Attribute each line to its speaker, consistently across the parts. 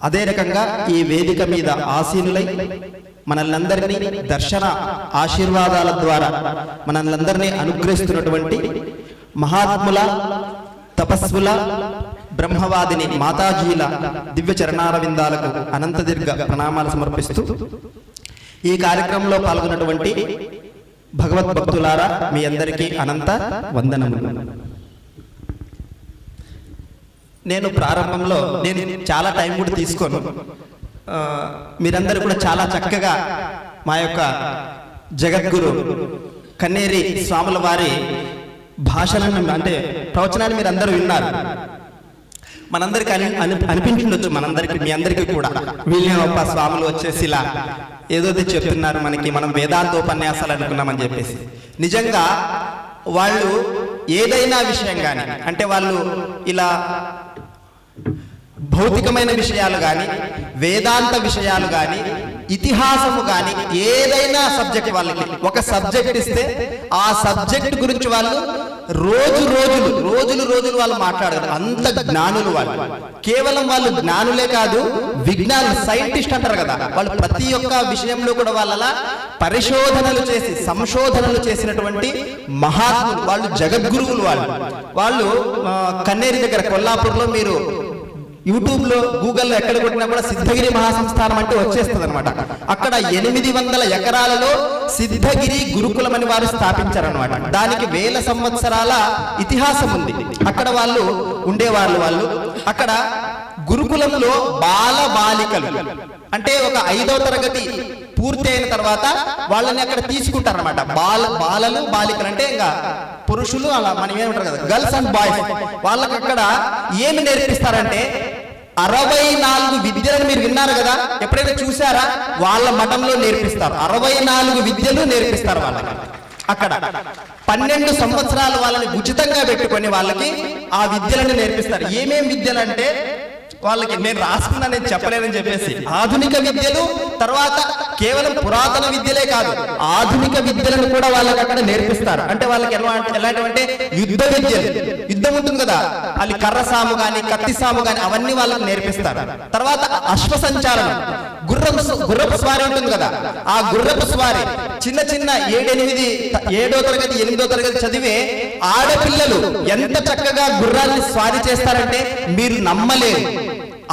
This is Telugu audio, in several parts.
Speaker 1: అదే రకంగా ఈ వేదిక మీద ఆసీనులై మనల్నందరినీ దర్శన ఆశీర్వాదాల ద్వారా మనల్నందరినీ అనుగ్రహిస్తున్నటువంటి మహాత్ముల, తపస్సుల, బ్రహ్మవాదిని మాతాజీల దివ్య చరణారవిందాలకు అనంత దీర్ఘ ప్రణామాలు సమర్పిస్తూ ఈ కార్యక్రమంలో పాల్గొన్నటువంటి భగవద్భక్తులారా మీ అందరికీ అనంత వందనములు. నేను ప్రారంభంలో చాలా టైం కూడా తీసుకోను. మీరందరూ కూడా చాలా చక్కగా మా యొక్క జగద్గురు కన్నేరి స్వాముల వారి భాషలను అంటే ప్రవచనాన్ని మీరు అందరూ విన్నారు. మనందరికి అనిపించుండొచ్చు, మీ అందరికీ కూడా వీళ్ళ స్వాములు వచ్చేసి ఇలా ఏదో చెప్తున్నారు మనకి, మనం వేదాంతోపన్యాసాలు అనుకున్నామని చెప్పేసి. నిజంగా వాళ్ళు ఏదైనా విషయం కానీ అంటే వాళ్ళు ఇలా భౌతికమైన విషయాలు కానీ, వేదాంత విషయాలు కానీ, ఇతిహాసము కానీ, ఏదైనా సబ్జెక్ట్ వాళ్ళకి ఒక సబ్జెక్ట్ ఇస్తే ఆ సబ్జెక్ట్ గురించి వాళ్ళు రోజులు వాళ్ళు మాట్లాడతారు. అంత జ్ఞానులు వాళ్ళు. కేవలం వాళ్ళు జ్ఞానులే కాదు, విజ్ఞానులు, సైంటిస్ట్ అంటారు కదా, వాళ్ళు ప్రతి ఒక్క విషయంలో కూడా వాళ్ళ పరిశోధనలు చేసి సంశోధనలు చేసినటువంటి మహాత్ములు వాళ్ళు, జగద్గురువులు వాళ్ళు. కన్నేరి దగ్గర కొల్లాపూర్లో మీరు యూట్యూబ్లో, గూగుల్లో ఎక్కడ కొట్టినా కూడా సిద్ధగిరి మహాసంస్థానం అంటే వచ్చేస్తుంది అనమాట. అక్కడ 800 ఎకరాలలో సిద్ధగిరి గురుకులం అని వారు స్థాపించారనమాట. దానికి 1000 సంవత్సరాల ఇతిహాసం ఉంది. అక్కడ వాళ్ళు ఉండేవాళ్ళు. అక్కడ గురుకులంలో బాలికలు అంటే ఒక 5వ తరగతి పూర్తి అయిన తర్వాత వాళ్ళని అక్కడ తీసుకుంటారనమాట. బాలికలు అంటే ఇంకా పురుషులు, అలా మనం ఏమంటారు కదా, గర్ల్స్ అండ్ బాయ్స్. వాళ్ళకి అక్కడ ఏమి నేర్పిస్తారంటే 64 విద్యలను మీరు విన్నారు కదా, ఎప్పుడైనా చూసారా? వాళ్ళ మఠంలో నేర్పిస్తారు. 64 విద్యలు నేర్పిస్తారు వాళ్ళకి. అక్కడ 12 సంవత్సరాలు వాళ్ళని ఉచితంగా పెట్టుకొని వాళ్ళకి ఆ విద్యలను నేర్పిస్తారు. ఏమేం విద్యలు అంటే వాళ్ళకి నేను రాసుకున్నానని చెప్పలేనని చెప్పేసి ఆధునిక విద్యలు, తర్వాత కేవలం పురాతన విద్యలే కాదు ఆధునిక విద్యలను కూడా వాళ్ళకి అక్కడ నేర్పిస్తారు. అంటే వాళ్ళకి ఎలాంటివంటే యుద్ధ విద్యలు, యుద్ధం ఉంటుంది కదా, అది కర్ర సాము కానీ, కత్తి సాము కానీ, అవన్నీ వాళ్ళకి నేర్పిస్తారు. తర్వాత అశ్వ సంచారం, గుర్రపు స్వారీ ఉంటుంది కదా, ఆ గుర్రపు స్వారీ చిన్న 7వ తరగతి 8వ తరగతి చదివే ఆడపిల్లలు ఎంత చక్కగా గుర్రాన్ని స్వారీ చేస్తారంటే మీరు నమ్మలేరు.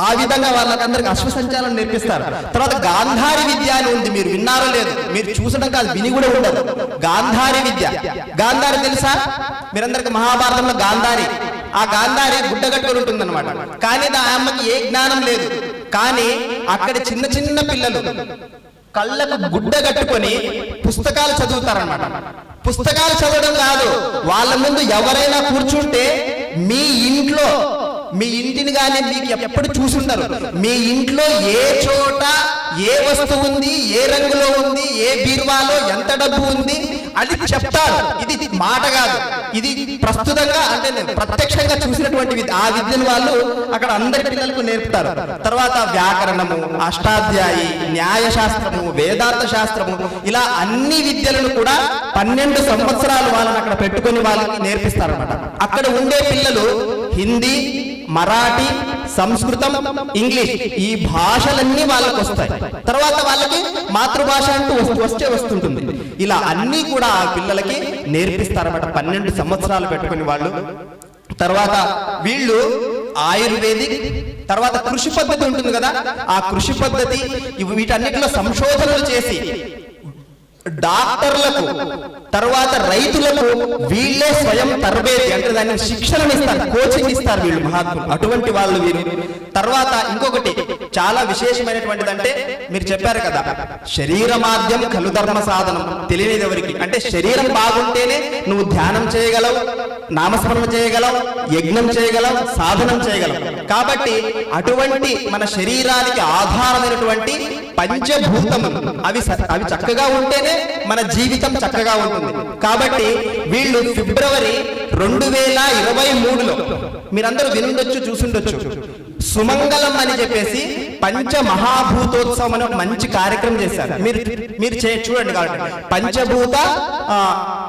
Speaker 1: ఆ విధంగా వాళ్ళకందరికి అశ్వ సంచారం నేర్పిస్తారు. తర్వాత గాంధారి విద్య అని ఉంది, మీరు విన్నారో లేదు, మీరు చూసడం కాదు, విని కూడా ఉండదు. గాంధారి విద్య, గాంధారి తెలుసా మీరందరికి? మహాభారతంలో ఆ గాంధారి గుడ్డగట్టుకుని ఉంటుందన్నమాట. కానీ ఆ అమ్మకి ఏ జ్ఞానం లేదు. కానీ అక్కడ చిన్న పిల్లలు కళ్ళకు గుడ్డ కట్టుకొని పుస్తకాలు చదువుతారన్నమాట. పుస్తకాలు చదవడం కాదు, వాళ్ళ ముందు ఎవరైనా కూర్చుంటే మీ ఇంటిని కానీ మీకు ఎప్పుడు చూసుంటారు, మీ ఇంట్లో ఏ చోట ఏ వస్తువు ఉంది, ఏ రంగులో ఉంది, ఏ బీరువాలో ఎంత డబ్బు ఉంది అది చెప్తారు. ఇది మాట కాదు, ఇది ప్రస్తుతంగా అంటే ప్రత్యక్షంగా చూసినటువంటి విద్య. ఆ విద్యను వాళ్ళు అక్కడ అందరి పిల్లలకు నేర్పుతారు. తర్వాత వ్యాకరణము, అష్టాధ్యాయి, న్యాయశాస్త్రము, వేదాంత శాస్త్రము, ఇలా అన్ని విద్యలను కూడా 12 సంవత్సరాలు వాళ్ళని అక్కడ పెట్టుకొని వాళ్ళకి నేర్పిస్తారు అన్నమాట. అక్కడ ఉండే పిల్లలు హిందీ, మరాఠీ, సంస్కృతం, ఇంగ్లీష్ ఈ భాషలన్నీ వాళ్ళకి వస్తాయి. తర్వాత వాళ్ళకి మాతృభాష అంటూ వస్తుంటుంది. ఇలా అన్నీ కూడా ఆ పిల్లలకి నేర్పిస్తారన్నమాట 12 సంవత్సరాలు పెట్టుకుని వాళ్ళు. తర్వాత వీళ్ళు ఆయుర్వేదిక్, తర్వాత కృషి పద్ధతి ఉంటుంది కదా, ఆ కృషి పద్ధతి వీటన్నిటిలో సంశోధనలు చేసి డాక్టర్లకు, తర్వాత రైతులకు వీళ్ళే స్వయం తరబేతి అంటే దాన్ని శిక్షణ ఇస్తారు, కోచింగ్ ఇస్తారు వీళ్ళు మహాత్ములు. అటువంటి వాళ్ళు వీరు. తర్వాత ఇంకొకటి చాలా విశేషమైనటువంటిది అంటే మీరు చెప్పారు కదా, శరీరమాద్యం ఖలు ధర్మ సాధనం. తెలియనిది ఎవరికి అంటే శరీరం బాగుంటేనే నువ్వు ధ్యానం చేయగలవు, నామస్మరణ చేయగలవు, యజ్ఞం చేయగలవు, సాధనం చేయగలవు. కాబట్టి అటువంటి మన శరీరానికి ఆధారమైనటువంటి పంచభూతములు అవి చక్కగా ఉంటేనే మన జీవితం చక్కగా ఉంటుంది. కాబట్టి వీళ్ళు ఫిబ్రవరి 2023లో మీరందరూ వినుండొచ్చు, చూసుండొచ్చు, సుమంగళం అని చెప్పేసి పంచమహాభూతోత్సవం అనే ఒక మంచి కార్యక్రమం చేశారు. మీరు చూడండి కాబట్టి పంచభూత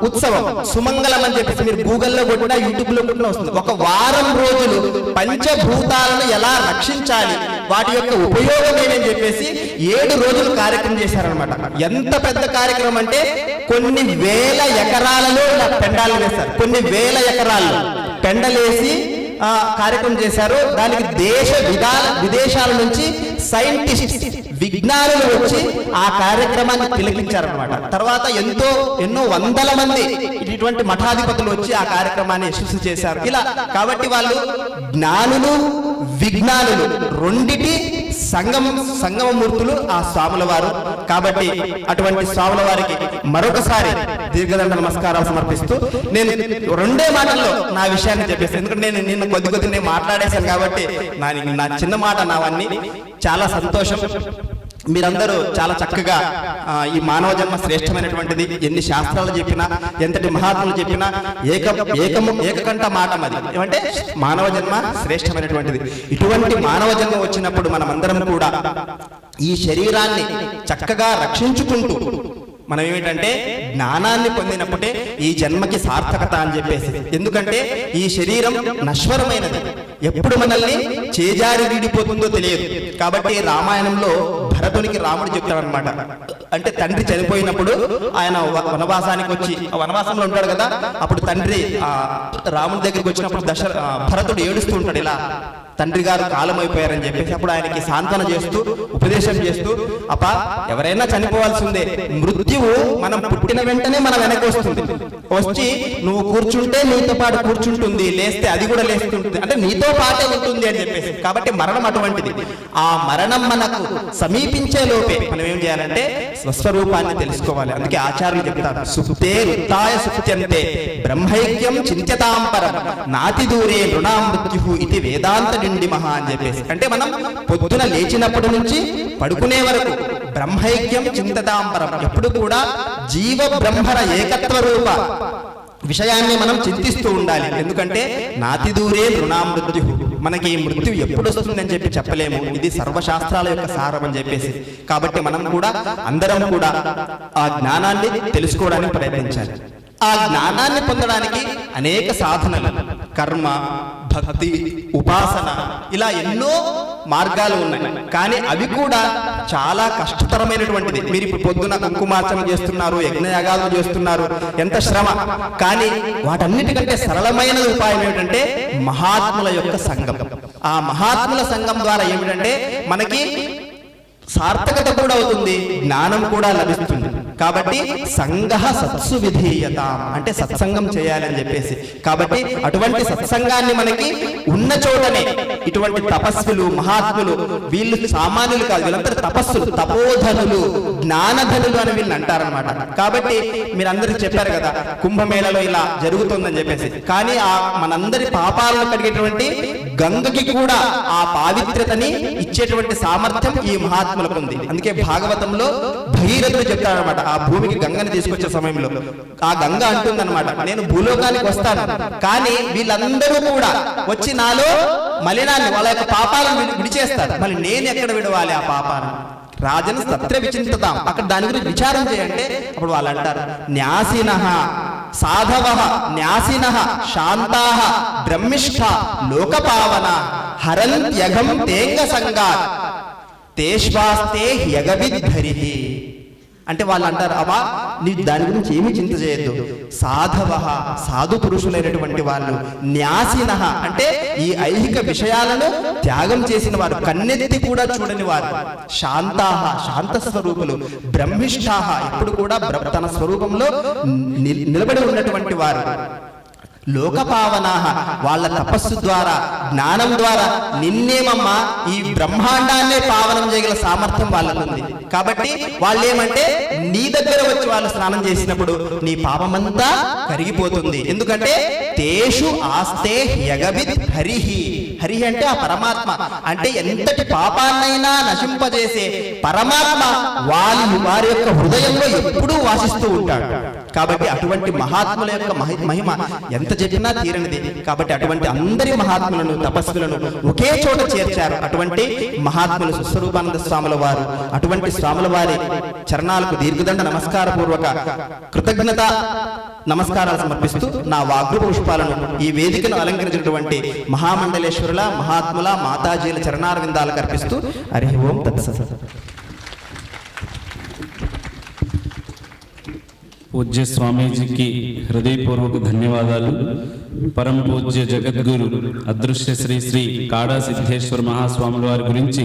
Speaker 1: ఉత్సవం సుమంగళం అని చెప్పేసి మీరు గూగుల్లో కొట్టినా యూట్యూబ్లో కొట్టినా వస్తుంది. ఒక వారం రోజులు పంచభూతాలను ఎలా రక్షించాలి, వాటి యొక్క ఉపయోగం ఏమని చెప్పేసి 7 రోజులు కార్యక్రమం చేశారనమాట. ఎంత పెద్ద కార్యక్రమం అంటే కొన్ని వేల ఎకరాలలో పెండాలు వేశారు. కొన్ని వేల ఎకరాల్లో పెండలేసి కార్యక్రమం చేశారు. దానికి విదేశాల నుంచి సైంటిస్ట్ విజ్ఞానులు వచ్చి ఆ కార్యక్రమాన్ని తిలకించారనమాట. తర్వాత ఎన్నో వందల మంది ఇటువంటి మఠాధిపతులు వచ్చి ఆ కార్యక్రమాన్ని యశస్సు చేశారు. ఇలా కాబట్టి వాళ్ళు జ్ఞానులు విజ్ఞానులు రెండిటి సంగమమూర్తులు ఆ స్వాముల వారు. కాబట్టి అటువంటి స్వాముల వారికి మరొకసారి దీర్ఘదండ నమస్కారాలు సమర్పిస్తూ నేను 2 మాటల్లో నా విషయాన్ని చెప్పేస్తాను. ఎందుకంటే నేను నిన్న కొద్ది నేను మాట్లాడేశాను కాబట్టి నా చిన్న మాట నావన్నీ. చాలా సంతోషం. మీరందరూ చాలా చక్కగా ఈ మానవ జన్మ శ్రేష్టమైనటువంటిది, ఎన్ని శాస్త్రాలు చెప్పినా ఎంతటి మహాత్ములు చెప్పినా ఏకకంఠ మాట అది ఏమంటే మానవ జన్మ శ్రేష్టమైనటువంటిది. ఇటువంటి మానవ జన్మ వచ్చినప్పుడు మనమందరం కూడా ఈ శరీరాన్ని చక్కగా రక్షించుకుంటూ మనం ఏమిటంటే జ్ఞానాన్ని పొందినప్పుడే ఈ జన్మకి సార్థకత అని చెప్పేసి. ఎందుకంటే ఈ శరీరం నశ్వరమైనది, ఎప్పుడు మనల్ని చేజారి వీడిపోతుందో తెలియదు. కాబట్టి రామాయణంలో భరతునికి రాముడు చెప్తాడనమాట. అంటే తండ్రి చనిపోయినప్పుడు ఆయన వనవాసానికి వచ్చి వనవాసంలో ఉంటాడు కదా, అప్పుడు తండ్రి రాముడి దగ్గరికి వచ్చినప్పుడు భరతుడు ఏడుస్తూ ఉంటాడు, ఇలా తండ్రి గారు కాలం అయిపోయారని చెప్పేసి. అప్పుడు ఆయనకి సాంత్వన చేస్తూ ఉపదేశం చేస్తూ, ఎవరైనా చనిపోవాల్సిందే, మృత్యువు మనం పుట్టిన వెంటనే మన వెనక్కి వచ్చి నువ్వు కూర్చుంటే నీతో పాటు కూర్చుంటుంది, లేస్తే అది కూడా లేస్తుంటుంది, అంటే నీతో పాటే ఉంటుంది అని చెప్పేసి. కాబట్టి మరణం అటువంటిది. ఆ మరణం మనకు సమీపించే లోపే మనం ఏం చేయాలంటే స్వస్వరూపాన్ని తెలుసుకోవాలి. అందుకే ఆచార్యులు చెప్తారు, సుప్తే వృత్తాయ సుప్త్యంతే బ్రహ్మైక్యం చింత్యతాంపరం నాతి దూరే నృణాం మృత్యు ఇది వేదాంత నిండి మహా అని చెప్పేసి. అంటే మనం పొద్దున లేచినప్పటి నుంచి పడుకునే వరకు బ్రహ్మైక్యం చింతతాంపరం, ఎప్పుడు కూడా జీవ బ్రహ్మర ఏకత్వ రూప విషయాన్ని మనం చింతిస్తూ ఉండాలి. ఎందుకంటే నాతి దూరే నృణాం మృత్యు, మనకి ఈ మృత్యు ఎప్పుడు వస్తుందని చెప్పి చెప్పలేము. ఇది సర్వశాస్త్రాల యొక్క సారం అని చెప్పేసి. కాబట్టి మనం కూడా అందరం కూడా ఆ జ్ఞానాన్ని తెలుసుకోవడానికి ప్రయత్నించాలి. ఆ జ్ఞానాన్ని పొందడానికి అనేక సాధనలు, కర్మ, భక్తి, ఉపాసన, ఇలా ఎన్నో మార్గాలు ఉన్నాయి. కానీ అవి కూడా చాలా కష్టతరమైనటువంటిది. మీరు ఇప్పుడు పొద్దున కుంకుమార్చన చేస్తున్నారు, యజ్ఞయాగాలు చేస్తున్నారు, ఎంత శ్రమ. కానీ వాటన్నిటికంటే సరళమైన ఉపాయం ఏమిటంటే మహాత్ముల యొక్క సంఘం. ఆ మహాత్ముల సంఘం ద్వారా ఏమిటంటే మనకి సార్థకత కూడా అవుతుంది, జ్ఞానం కూడా లభిస్తుంది. కాబట్టి సంఘ సత్సు విధీయత అంటే సత్సంగం చేయాలని చెప్పేసి. కాబట్టి అటువంటి సత్సంగాన్ని మనకి ఉన్న చోటనే ఇటువంటి తపస్సులు మహాత్ములు, వీళ్ళు సామాన్యులు కాదు, వీళ్ళందరూ తపస్సులు, తపోధనులు, జ్ఞానధనులు అని వీళ్ళని అంటారనమాట. కాబట్టి మీరందరికీ చెప్పారు కదా కుంభమేళలో ఇలా జరుగుతుందని చెప్పేసి. కానీ ఆ మనందరి పాపాలను కడిగేటువంటి గంగకి కూడా ఆ పావిత్రతని ఇచ్చేటువంటి సామర్థ్యం ఈ మహాత్ములకు ఉంది. అందుకే భాగవతంలో భగీరథుడు చెప్తాడనమాట, ఆ భూమికి గంగని తీసుకొచ్చే సమయంలో ఆ గంగ అంటుందన్నమాట, నేను భూలోకానికి వస్తాను, కానీ వీళ్ళందరూ కూడా వచ్చి నాలో మలినాన్ని, వాళ్ళ యొక్క పాపాలను విడిచేస్తారు, మళ్ళీ నేను ఎక్కడ విడవాలి ఆ పాపాలను? రాజన్ తత్ర విచింతతాం, అక్కడ దాని గురించి విచారం చేయంటే అప్పుడు వాళ్ళు అంటారు, న్యాసినః సాధవః న్యాసినః శాంతాః బ్రహ్మిష్ఠ లోకపావన హరంత్యఘం తేంగ సంగాత్ తేష్వాస్తే యగవిద్ధరిః. అంటే వాళ్ళు అంటారు, అబ్బా నీ దాని గురించి ఏమీ చింత చేయొద్దు, సాధవః సాధు పురుషులైనటువంటి వాళ్ళు, న్యాసినః అంటే ఈ ఐహిక విషయాలను త్యాగం చేసిన వారు, కన్నెత్తి కూడా చూడని వారు, శాంతాః శాంత స్వరూపులు, బ్రహ్మిష్ఠాః ఎప్పుడు కూడా తన స్వరూపంలో నిలబడి ఉన్నటువంటి వారు, లోకపావనాః వాళ్ళ తపస్సు ద్వారా జ్ఞానం ద్వారా నిన్నేమమ్మా ఈ బ్రహ్మాండాన్నే పావనం చేయగల సామర్థ్యం వాళ్ళకు ఉంది. కాబట్టి వాళ్ళు ఏమంటే నీ దగ్గర వచ్చి వాళ్ళు స్నానం చేసినప్పుడు నీ పాపమంతా కరిగిపోతుంది. ఎందుకంటే తేషు ఆస్తే యగవిద్ హరిహి, హరి అంటే ఆ పరమాత్మ, అంటే ఎంతటి పాపాన్నైనా నశింపజేసే పరమాత్మ వారి యొక్క హృదయంలో ఎప్పుడూ వాసిస్తూ ఉంటాడు. కాబట్టి అటువంటి మహాత్ముల యొక్క మహిమ ఎంత చెప్పినా తీరనిది. కాబట్టి అటువంటి అందరి మహాత్ములను, తపస్సులను ఒకే చోట చేర్చారు అటువంటి మహాత్ములు స్వరూపానంద స్వాముల వారు. అటువంటి స్వాముల వారి చరణాలకు దీర్ఘదండ నమస్కారపూర్వక కృతజ్ఞత నమస్కారాలు సమర్పిస్తూ నా వాగ్రు పుష్పాలను ఈ వేదికను అలంకరించినటువంటి మహామండలేశ్వరుల, మహాత్ముల, మాతాజీల చరణార విందాలకు అర్పిస్తూ హరి ఓం తత్సత్.
Speaker 2: పూజ్య స్వామీజీకి హృదయపూర్వక ధన్యవాదాలు. పరం పూజ్య జగద్గురు అదృశ్య శ్రీ శ్రీ కాడా సిద్ధేశ్వర మహాస్వాముల వారి గురించి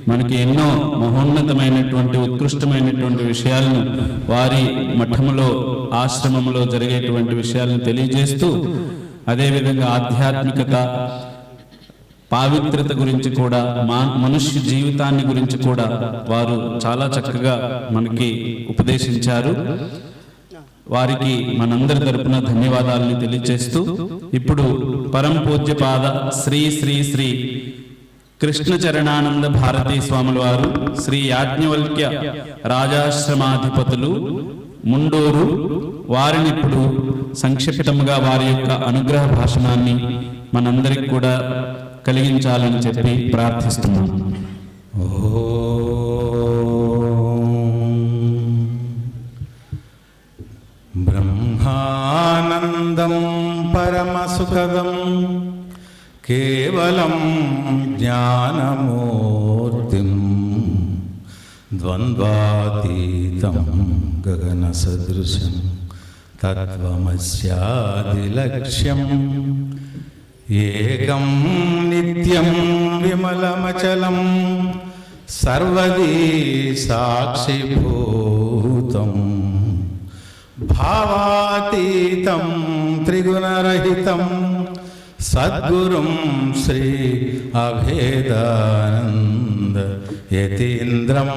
Speaker 2: మనకి ఎన్నో మహోన్నతమైనటువంటి ఉత్కృష్టమైనటువంటి విషయాలను, వారి మఠములో ఆశ్రమంలో జరిగేటువంటి విషయాలను తెలియజేస్తూ, అదేవిధంగా ఆధ్యాత్మికత, పావిత్రత గురించి కూడా, మనుష్య జీవితాన్ని గురించి కూడా వారు చాలా చక్కగా మనకి ఉపదేశించారు. వారికి మనందరి తరపున ధన్యవాదాలను తెలియజేస్తూ, ఇప్పుడు పరం పూజ్యపాద శ్రీ శ్రీ శ్రీ కృష్ణ చరణానంద భారతీ స్వాముల వారు, శ్రీ యాజ్ఞవల్క్య రాజాశ్రమాధిపతులు ముండూరు వారిని ఇప్పుడు సంక్షిప్తంగా వారి యొక్క అనుగ్రహ భాషణాన్ని మనందరికి కూడా కలిగించాలని చెప్పి ప్రార్థిస్తున్నాను.
Speaker 3: బ్రహ్మానందం పరమసుఖదం కేవలం జ్ఞానమూర్తిం ద్వంద్వాతీతం గగనసదృశం తత్వమస్యాదిలక్ష్యం ఏకం నిత్యం విమలమచలం సర్వదీ సాక్షిభూతం భావాతీతం త్రిగుణరహితం సద్గురుం శ్రీ అభేదానంద యతీంద్రం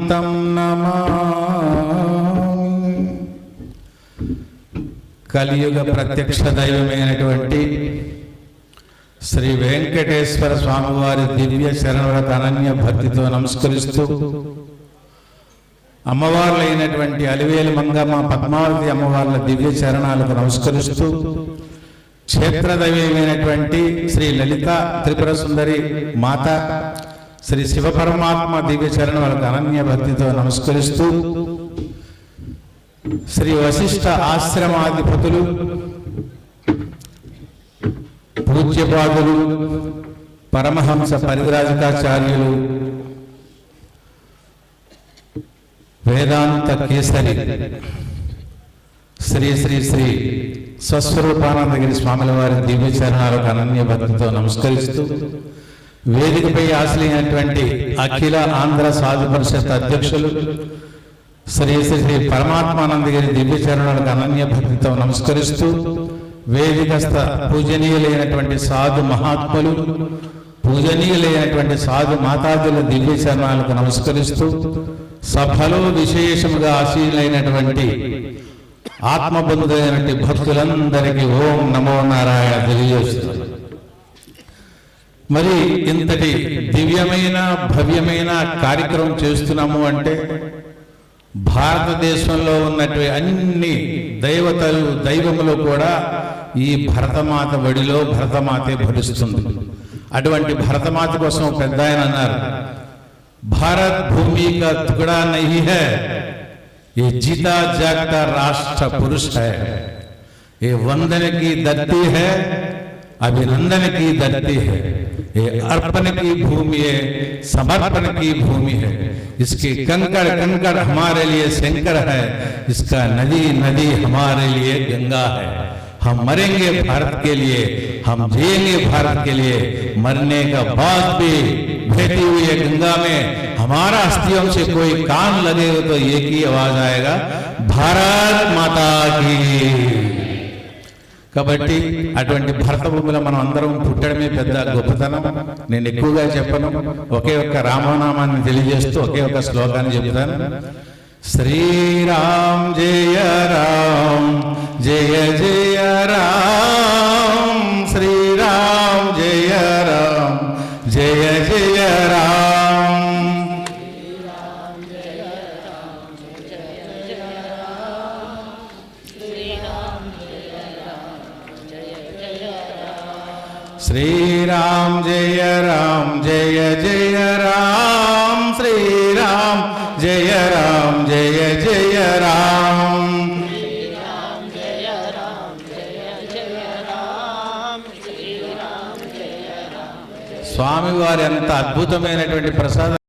Speaker 3: తం నమామి. కలియుగ ప్రత్యక్ష దైవమైనటువంటి శ్రీ వెంకటేశ్వర స్వామివారి దివ్య శరణులకు అనన్య భక్తితో నమస్కరిస్తూ, అమ్మవార్లైనటువంటి అలివేలు మంగమ్మ పద్మావతి అమ్మవార్ల దివ్య చరణాలకు నమస్కరిస్తూ, క్షేత్రదైవమైనటువంటి శ్రీ లలిత త్రిపుర సుందరి మాత శ్రీ శివపరమాత్మ దివ్య చరణాలకు అనన్య భక్తితో నమస్కరిస్తూ, శ్రీ వశిష్ఠ ఆశ్రమాధిపతులు, పూజ్యపాదులు, పరమహంస పరివ్రాజకాచార్యులు, వేదాంత కేసరి శ్రీ శ్రీ శ్రీ స్వస్వరూపానందగిరి స్వాముల వారి దివ్య చరణాలకు అనన్య భక్తితో నమస్కరిస్తూ, వేదికపై ఆశ్రయించినటువంటి అఖిల ఆంధ్ర సాధు పరిషత్ అధ్యక్షులు శ్రీ శ్రీ శ్రీ పరమాత్మానందగిరి దివ్య చరణాలకు అనన్య భక్తితో నమస్కరిస్తూ, వేదికస్థ పూజనీయులైనటువంటి సాధు మహాత్ములు, పూజనీయులైనటువంటి సాధు మాతాదుల దివ్య చరణాలకు నమస్కరిస్తూ, సభలో విశేషముగా ఆశీలైనటువంటి ఆత్మబంధులైనటువంటి భక్తులందరికీ ఓం నమో నారాయణ తెలియజేస్తున్నారు. మరి ఇంతటి దివ్యమైన భవ్యమైన కార్యక్రమం చేస్తున్నాము అంటే, భారతదేశంలో ఉన్నటువంటి అన్ని దేవతలు దైవములు కూడా ఈ భరతమాత వడిలో భరతమాతే భరిస్తుంది. అటువంటి భరతమాత కోసం పెద్ద ఆయన అన్నారు, భారత్ భూమి కా తుకడా నహీ హై, ये जीता जागता राष्ट्र पुरुष है, ये वंदन की धरती है, अभिनंदन की धरती है, ये अर्पण की भूमि है, समर्पण की भूमि है, इसके कंकड़ कंकड़ हमारे लिए शंकर है, इसका नदी नदी हमारे लिए गंगा है। हम मरेंगे भारत के लिए, हम जिएंगे भारत के लिए, मरने का बाद भी बहती हुई है गंगा में हमारा अस्थियों से कोई कान लगेगा तो एक ही आवाज आएगा, भारत माता की। కాబట్టి అటువంటి భరత భూమిలో మనం అందరం పుట్టడమే పెద్ద గొప్పతనం. నేను ఎక్కువగా చెప్పను, ఒకే ఒక్క రామనామాన్ని తెలియజేస్తూ ఒకే ఒక శ్లోకాన్ని చెప్తాను. శ్రీరామ్ జయ రామ్ జయ జయ రామ్, శ్రీరామ్ జయ రామ్ జయ జయ రామ్, ఎంత అద్భుతమైనటువంటి ప్రసాదం